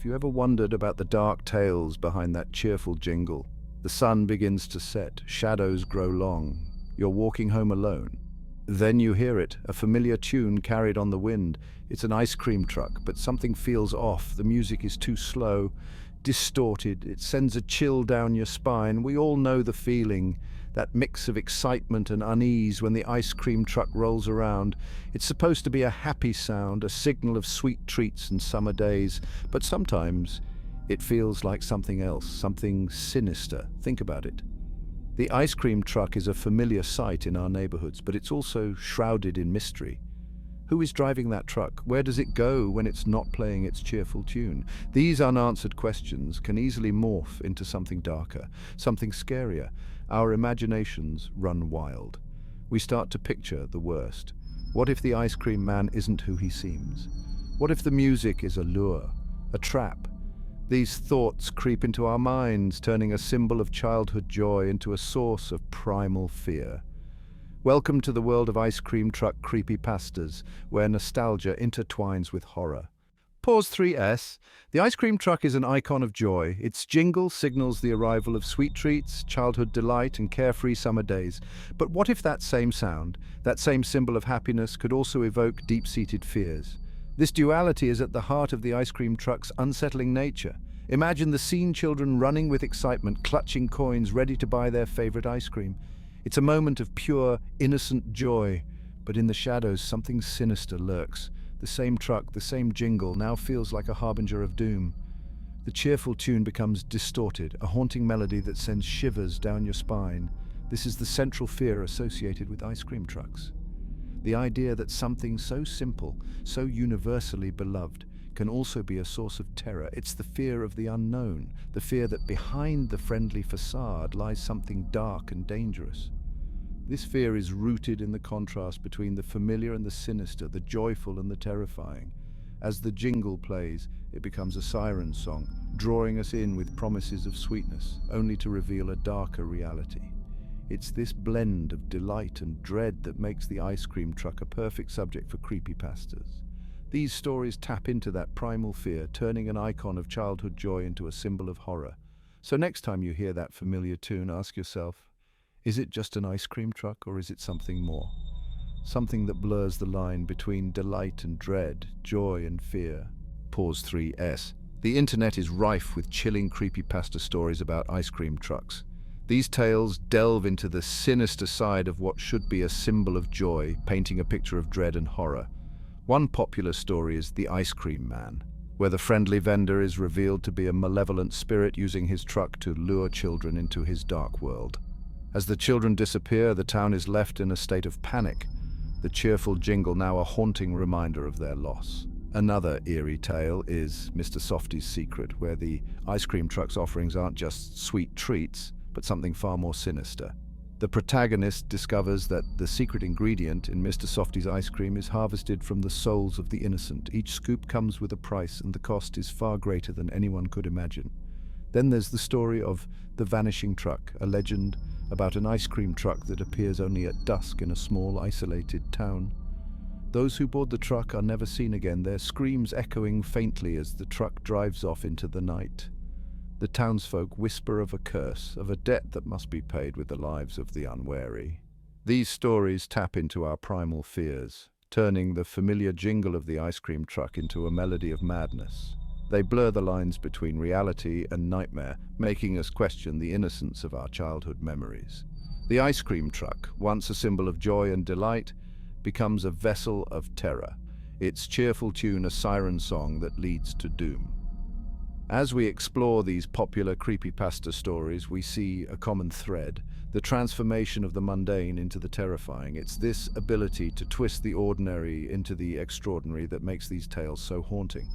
you ever wondered about the dark tales behind that cheerful jingle? The sun begins to set, shadows grow long. You're walking home alone. Then you hear it, a familiar tune carried on the wind. It's an ice cream truck, but something feels off. The music is too slow, distorted. It sends a chill down your spine. We all know the feeling, that mix of excitement and unease when the ice cream truck rolls around. It's supposed to be a happy sound, a signal of sweet treats and summer days, but sometimes it feels like something else, something sinister. Think about it. The ice cream truck is a familiar sight in our neighborhoods, but it's also shrouded in mystery. Who is driving that truck? Where does it go when it's not playing its cheerful tune? These unanswered questions can easily morph into something darker, something scarier. Our imaginations run wild. We start to picture the worst. What if the ice cream man isn't who he seems? What if the music is a lure, a trap? These thoughts creep into our minds, turning a symbol of childhood joy into a source of primal fear. Welcome to the world of ice cream truck creepypastas, where nostalgia intertwines with horror. Pause 3S. The ice cream truck is an icon of joy. Its jingle signals the arrival of sweet treats, childhood delight, and carefree summer days. But what if that same sound, that same symbol of happiness, could also evoke deep-seated fears? This duality is at the heart of the ice cream truck's unsettling nature. Imagine the scene: children running with excitement, clutching coins, ready to buy their favorite ice cream. It's a moment of pure, innocent joy, but in the shadows something sinister lurks. The same truck, the same jingle, now feels like a harbinger of doom. The cheerful tune becomes distorted, a haunting melody that sends shivers down your spine. This is the central fear associated with ice cream trucks. The idea that something so simple, so universally beloved, can also be a source of terror. It's the fear of the unknown, the fear that behind the friendly facade lies something dark and dangerous. This fear is rooted in the contrast between the familiar and the sinister, the joyful and the terrifying. As the jingle plays, it becomes a siren song, drawing us in with promises of sweetness, only to reveal a darker reality. It's this blend of delight and dread that makes the ice cream truck a perfect subject for creepypastas. These stories tap into that primal fear, turning an icon of childhood joy into a symbol of horror. So next time you hear that familiar tune, ask yourself, is it just an ice cream truck, or is it something more? Something that blurs the line between delight and dread, joy and fear. Pause 3S. The internet is rife with chilling creepypasta stories about ice cream trucks. These tales delve into the sinister side of what should be a symbol of joy, painting a picture of dread and horror. One popular story is the Ice Cream Man, where the friendly vendor is revealed to be a malevolent spirit using his truck to lure children into his dark world. As the children disappear, the town is left in a state of panic, the cheerful jingle now a haunting reminder of their loss. Another eerie tale is Mr. Softy's Secret, where the ice cream truck's offerings aren't just sweet treats, but something far more sinister. The protagonist discovers that the secret ingredient in Mr. Softy's ice cream is harvested from the souls of the innocent. Each scoop comes with a price, and the cost is far greater than anyone could imagine. Then there's the story of the vanishing truck, a legend about an ice cream truck that appears only at dusk in a small, isolated town. Those who board the truck are never seen again, their screams echoing faintly as the truck drives off into the night. The townsfolk whisper of a curse, of a debt that must be paid with the lives of the unwary. These stories tap into our primal fears, turning the familiar jingle of the ice cream truck into a melody of madness. They blur the lines between reality and nightmare, making us question the innocence of our childhood memories. The ice cream truck, once a symbol of joy and delight, becomes a vessel of terror, its cheerful tune a siren song that leads to doom. As we explore these popular creepypasta stories, we see a common thread, the transformation of the mundane into the terrifying. It's this ability to twist the ordinary into the extraordinary that makes these tales so haunting.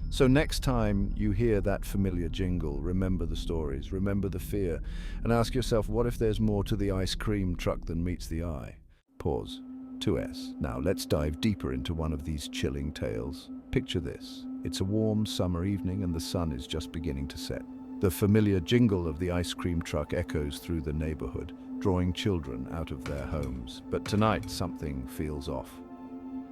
So next time you hear that familiar jingle, remember the stories, remember the fear, and ask yourself, what if there's more to the ice cream truck than meets the eye? Pause. 2S. Now let's dive deeper into one of these chilling tales. Picture this. It's a warm summer evening and the sun is just beginning to set. The familiar jingle of the ice cream truck echoes through the neighborhood, drawing children out of their homes. But tonight, something feels off.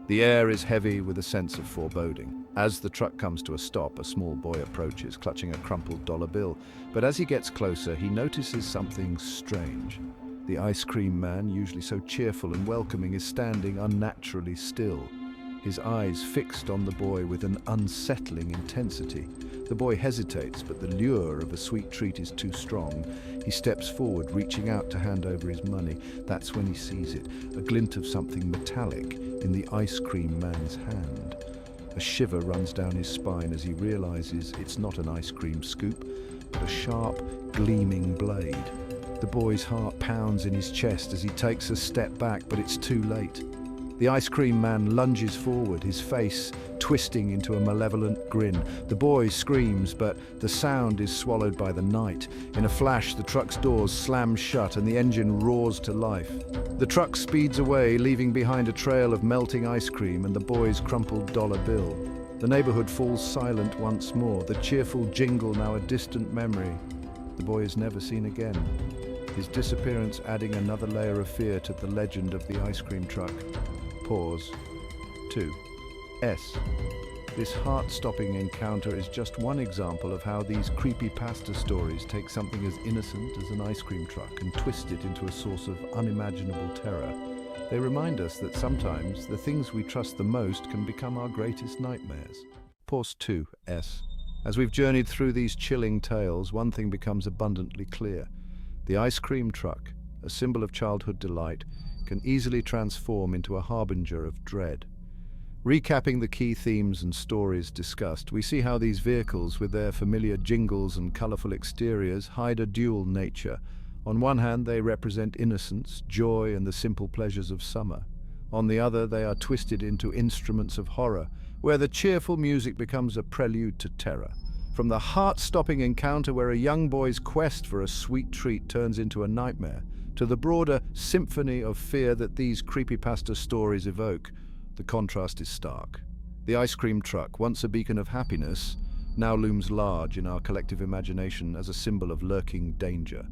The air is heavy with a sense of foreboding. As the truck comes to a stop, a small boy approaches, clutching a crumpled dollar bill. But as he gets closer, he notices something strange. The ice cream man, usually so cheerful and welcoming, is standing unnaturally still, his eyes fixed on the boy with an unsettling intensity. The boy hesitates, but the lure of a sweet treat is too strong. He steps forward, reaching out to hand over his money. That's when he sees it, a glint of something metallic in the ice cream man's hand. A shiver runs down his spine as he realizes it's not an ice cream scoop, but a sharp, gleaming blade. The boy's heart pounds in his chest as he takes a step back, but it's too late. The ice cream man lunges forward, his face twisting into a malevolent grin. The boy screams, but the sound is swallowed by the night. In a flash, the truck's doors slam shut and the engine roars to life. The truck speeds away, leaving behind a trail of melting ice cream and the boy's crumpled dollar bill. The neighborhood falls silent once more, the cheerful jingle now a distant memory. The boy is never seen again, his disappearance adding another layer of fear to the legend of the ice cream truck. Pause. 2. S. This heart-stopping encounter is just one example of how these creepypasta stories take something as innocent as an ice cream truck and twist it into a source of unimaginable terror. They remind us that sometimes the things we trust the most can become our greatest nightmares. Pause 2. S. As we've journeyed through these chilling tales, one thing becomes abundantly clear. The ice cream truck, a symbol of childhood delight, can easily transform into a harbinger of dread. Recapping the key themes and stories discussed, we see how these vehicles, with their familiar jingles and colorful exteriors, hide a dual nature. On one hand, they represent innocence, joy, and the simple pleasures of summer. On the other, they are twisted into instruments of horror, where the cheerful music becomes a prelude to terror. From the heart-stopping encounter where a young boy's quest for a sweet treat turns into a nightmare, to the broader symphony of fear that these creepypasta stories evoke, the contrast is stark. The ice cream truck, once a beacon of happiness, now looms large in our collective imagination as a symbol of lurking danger.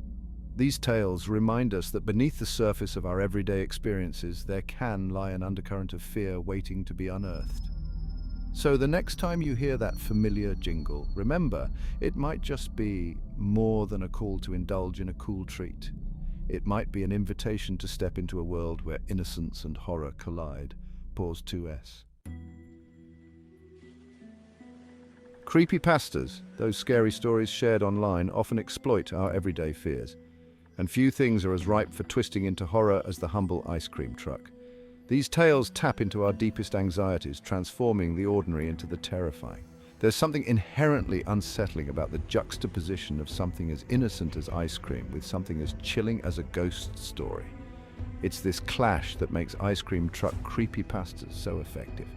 These tales remind us that beneath the surface of our everyday experiences, there can lie an undercurrent of fear waiting to be unearthed. So the next time you hear that familiar jingle, remember, it might just be more than a call to indulge in a cool treat. It might be an invitation to step into a world where innocence and horror collide. Pause 2S. Creepypastas, those scary stories shared online, often exploit our everyday fears. And few things are as ripe for twisting into horror as the humble ice cream truck. These tales tap into our deepest anxieties, transforming the ordinary into the terrifying. There's something inherently unsettling about the juxtaposition of something as innocent as ice cream with something as chilling as a ghost story. It's this clash that makes ice cream truck creepypastas so effective.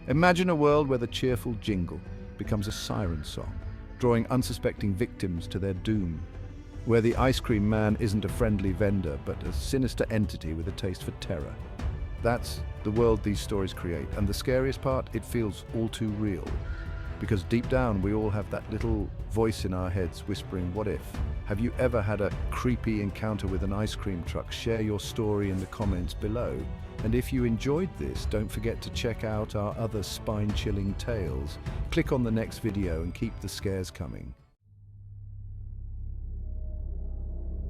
Imagine a world where the cheerful jingle becomes a siren song, drawing unsuspecting victims to their doom. Where the ice cream man isn't a friendly vendor, but a sinister entity with a taste for terror. That's the world these stories create, and the scariest part, it feels all too real. Because deep down, we all have that little voice in our heads whispering, what if? Have you ever had a creepy encounter with an ice cream truck? Share your story in the comments below. And if you enjoyed this, don't forget to check out our other spine-chilling tales. Click on the next video and keep the scares coming.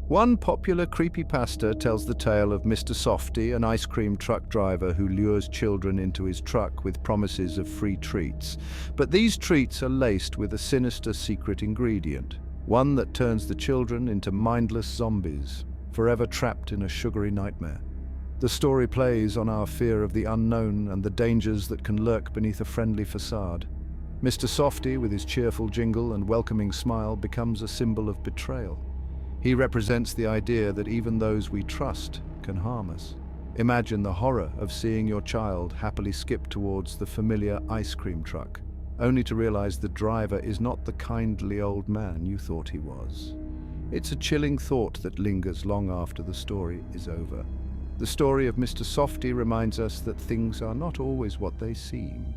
One popular creepypasta tells the tale of Mr. Softy, an ice cream truck driver who lures children into his truck with promises of free treats. But these treats are laced with a sinister secret ingredient, one that turns the children into mindless zombies, forever trapped in a sugary nightmare. The story plays on our fear of the unknown and the dangers that can lurk beneath a friendly facade. Mr. Softy, with his cheerful jingle and welcoming smile, becomes a symbol of betrayal. He represents the idea that even those we trust can harm us. Imagine the horror of seeing your child happily skip towards the familiar ice cream truck, only to realize the driver is not the kindly old man you thought he was. It's a chilling thought that lingers long after the story is over. The story of Mr. Softy reminds us that things are not always what they seem,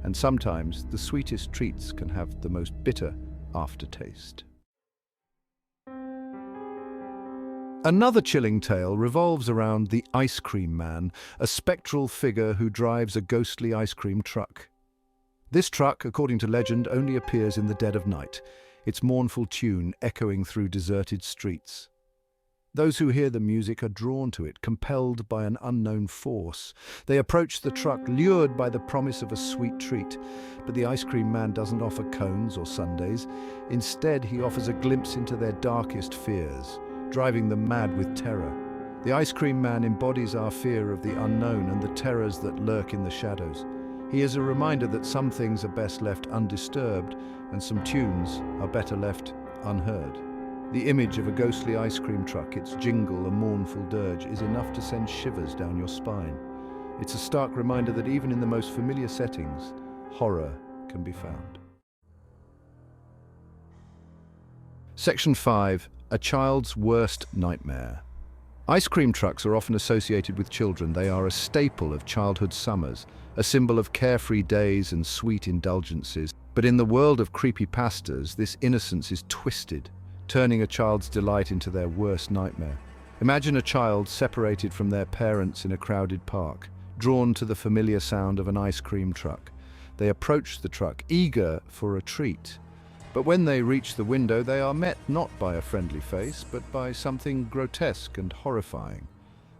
and sometimes the sweetest treats can have the most bitter aftertaste. Another chilling tale revolves around the Ice Cream Man, a spectral figure who drives a ghostly ice cream truck. This truck, according to legend, only appears in the dead of night, its mournful tune echoing through deserted streets. Those who hear the music are drawn to it, compelled by an unknown force. They approach the truck, lured by the promise of a sweet treat. But the Ice Cream Man doesn't offer cones or sundaes. Instead, he offers a glimpse into their darkest fears, driving them mad with terror. The Ice Cream Man embodies our fear of the unknown and the terrors that lurk in the shadows. He is a reminder that some things are best left undisturbed and some tunes are better left unheard. The image of a ghostly ice cream truck, its jingle a mournful dirge, is enough to send shivers down your spine. It's a stark reminder that even in the most familiar settings, horror can be found. Section 5. A child's worst nightmare. Ice cream trucks are often associated with children. They are a staple of childhood summers, a symbol of carefree days and sweet indulgences. But in the world of creepypastas, this innocence is twisted, turning a child's delight into their worst nightmare. Imagine a child separated from their parents in a crowded park, drawn to the familiar sound of an ice cream truck. They approach the truck, eager for a treat. But when they reach the window, they are met not by a friendly face, but by something grotesque and horrifying.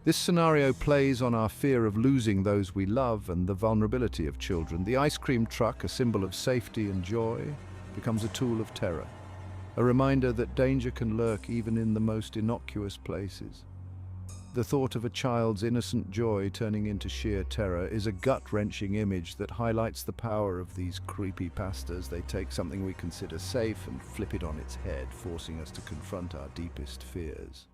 This scenario plays on our fear of losing those we love and the vulnerability of children. The ice cream truck, a symbol of safety and joy, becomes a tool of terror. A reminder that danger can lurk even in the most innocuous places. The thought of a child's innocent joy turning into sheer terror is a gut-wrenching image that highlights the power of these creepypastas. They take something we consider safe and flip it on its head, forcing us to confront our deepest fears.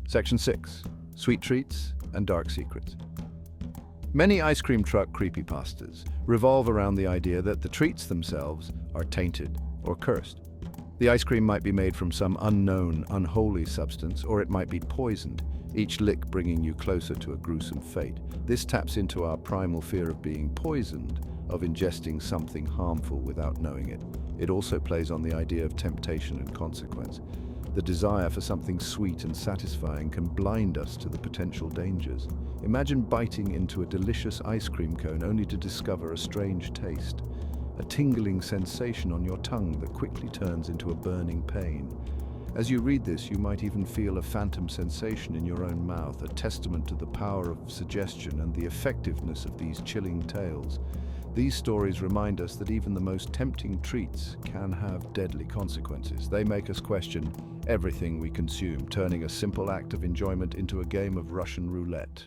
Section 6. Sweet treats and dark secrets. Many ice cream truck creepypastas revolve around the idea that the treats themselves are tainted or cursed. The ice cream might be made from some unknown, unholy substance, or it might be poisoned, each lick bringing you closer to a gruesome fate. This taps into our primal fear of being poisoned, of ingesting something harmful without knowing it. It also plays on the idea of temptation and consequence. The desire for something sweet and satisfying can blind us to the potential dangers. Imagine biting into a delicious ice cream cone only to discover a strange taste, a tingling sensation on your tongue that quickly turns into a burning pain. As you read this, you might even feel a phantom sensation in your own mouth, a testament to the power of suggestion and the effectiveness of these chilling tales. These stories remind us that even the most tempting treats can have deadly consequences. They make us question everything we consume, turning a simple act of enjoyment into a game of Russian roulette.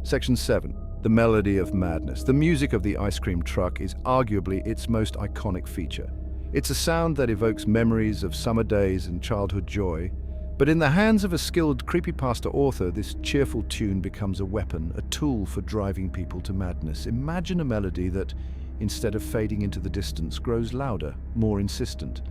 Section 7. The melody of madness. The music of the ice cream truck is arguably its most iconic feature. It's a sound that evokes memories of summer days and childhood joy. But in the hands of a skilled creepypasta author, this cheerful tune becomes a weapon, a tool for driving people to madness. Imagine a melody that, instead of fading into the distance, grows louder, more insistent.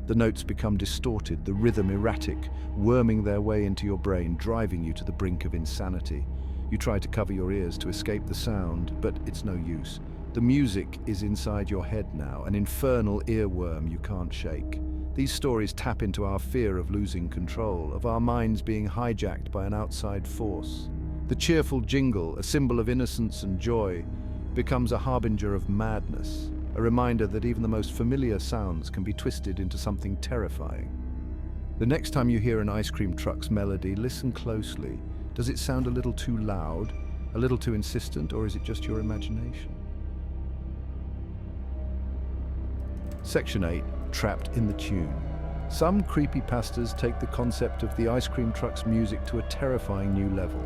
The notes become distorted, the rhythm erratic, worming their way into your brain, driving you to the brink of insanity. You try to cover your ears to escape the sound, but it's no use. The music is inside your head now, an infernal earworm you can't shake. These stories tap into our fear of losing control, of our minds being hijacked by an outside force. The cheerful jingle, a symbol of innocence and joy, becomes a harbinger of madness, a reminder that even the most familiar sounds can be twisted into something terrifying. The next time you hear an ice cream truck's melody, listen closely. Does it sound a little too loud, a little too insistent, or is it just your imagination? Section 8. Trapped in the tune. Some creepypastas take the concept of the ice cream truck's music to a terrifying new level.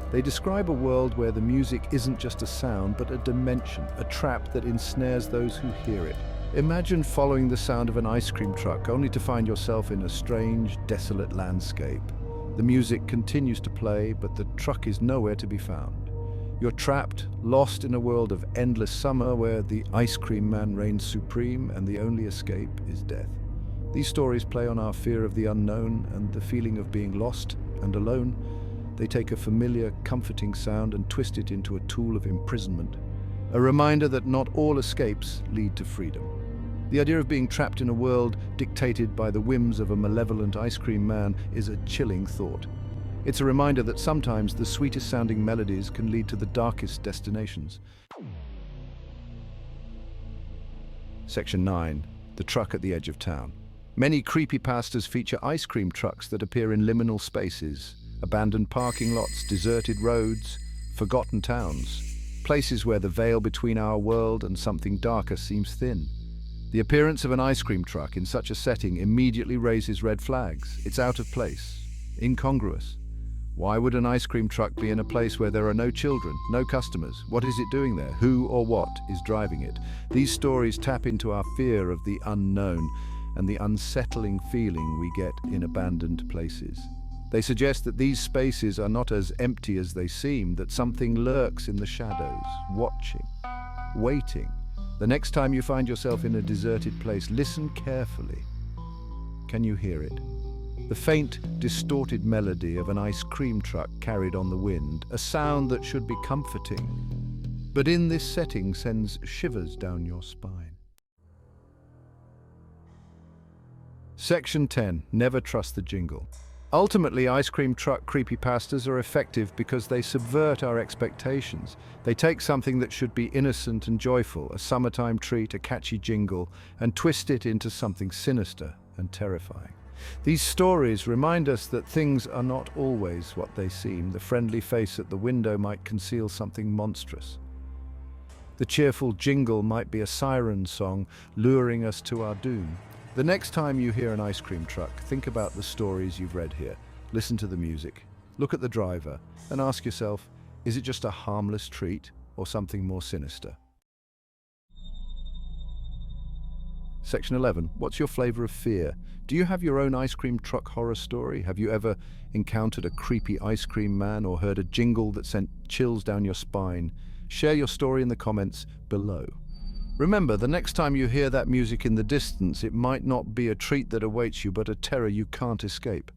They describe a world where the music isn't just a sound, but a dimension, a trap that ensnares those who hear it. Imagine following the sound of an ice cream truck only to find yourself in a strange, desolate landscape. The music continues to play, but the truck is nowhere to be found. You're trapped, lost in a world of endless summer where the ice cream man reigns supreme and the only escape is death. These stories play on our fear of the unknown and the feeling of being lost and alone. They take a familiar, comforting sound and twist it into a tool of imprisonment, a reminder that not all escapes lead to freedom. The idea of being trapped in a world dictated by the whims of a malevolent ice cream man is a chilling thought. It's a reminder that sometimes the sweetest sounding melodies can lead to the darkest destinations. Section 9. The truck at the edge of town. Many creepypastas feature ice cream trucks that appear in liminal spaces, abandoned parking lots, deserted roads, forgotten towns, places where the veil between our world and something darker seems thin. The appearance of an ice cream truck in such a setting immediately raises red flags. It's out of place, incongruous. Why would an ice cream truck be in a place where there are no children, no customers? What is it doing there? Who or what is driving it? These stories tap into our fear of the unknown and the unsettling feeling we get in abandoned places. They suggest that these spaces are not as empty as they seem, that something lurks in the shadows, watching, waiting. The next time you find yourself in a deserted place, listen carefully. Can you hear it? The faint, distorted melody of an ice cream truck carried on the wind, a sound that should be comforting, but in this setting sends shivers down your spine. Section 10. Never trust the jingle. Ultimately, ice cream truck creepypastas are effective because they subvert our expectations. They take something that should be innocent and joyful, a summertime treat, a catchy jingle, and twist it into something sinister and terrifying. These stories remind us that things are not always what they seem. The friendly face at the window might conceal something monstrous. The cheerful jingle might be a siren song luring us to our doom. The next time you hear an ice cream truck, think about the stories you've read here. Listen to the music, look at the driver, and ask yourself, is it just a harmless treat or something more sinister? Section 11. What's your flavor of fear? Do you have your own ice cream truck horror story? Have you ever encountered a creepy ice cream man or heard a jingle that sent chills down your spine? Share your story in the comments below. Remember, the next time you hear that music in the distance, it might not be a treat that awaits you, but a terror you can't escape.